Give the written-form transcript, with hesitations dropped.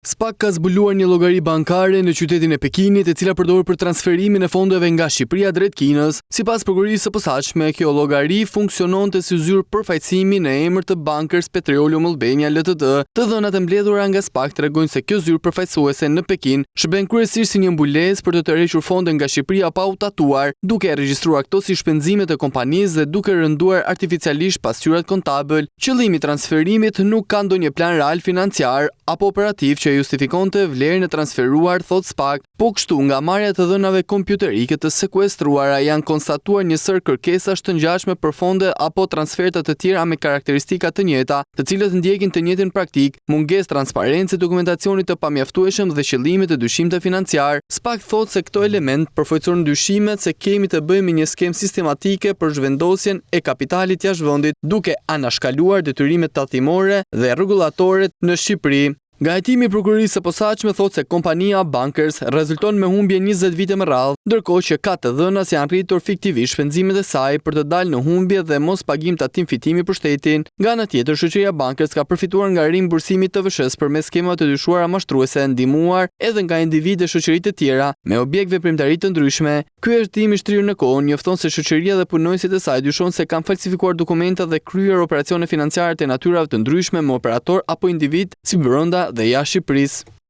SPAK ka zbuluar një llogari bankare në qytetin e Pekinit, e cila përdoret për transferimin e fondeve nga Shqipëria drejt Kinës. Sipas prokurorisë së posaçme, kjo llogari funksiononte si zyrë përfaqësimi në emër të Bankers Petroleum Albania Ltd. Të dhënat e mbledhura nga SPAK tregojnë se kjo zyrë përfaqësuese në Pekin shërben kryesisht si një mbulesë për të tërhequr fonde nga Shqipëria pa u tatuar, duke e regjistruar këto si shpenzime të kompanisë dhe duke rënduar artificialisht pasqyrat kontabël. Qëllimi i transferimit nuk ka ndonjë plan real financiar apo operativ që justifikonte vlerën e transferuar, thot SPAK, po kështu nga marrja të dhënave kompjuterike të sekuestruara janë konstatuar një sër kërkesash të ngjashme për fonde apo transferta të tjera me karakteristika të njëjta, të cilët ndjekin të njëjtin praktik, mungesë transparencë, dokumentacionit të pamjaftueshëm dhe qëllime të dyshimtë financiar. SPAK thot se këto element përfaqësojnë dyshimet se kemi të bëjmë me një skemë sistematike për zhvendosjen e kapitalit jashtë vendit, duke anashkaluar detyrimet tatimore dhe rregullatore në Shqipëri. Nga hejtimi i prokurorisë së posaçme thotë se kompania Bankers rezulton me humbje 20 vite më radhë, ndërkohë që ka të dhënas janë rritur fiktivisht shpenzimet e saj për të dalë në humbje dhe mos pagim tatim fitimi për shtetin. Nga ana tjetër, shoqëria Bankers ka përfituar nga rimbursimi i TVSH përmes skemave të dyshuara mashtruese, ndihmuar edhe nga individë e shoqëritë të tjera me objekt veprimtari të ndryshme. Ky hejtim i shtrirë në kohë njofton se shoqëria dhe punonësit e saj dyshon se kanë falsifikuar dokumenta dhe kryer operacione financiare të natyrave të ndryshme me operator apo individ si brenda dhe jashtë Shqipërisë.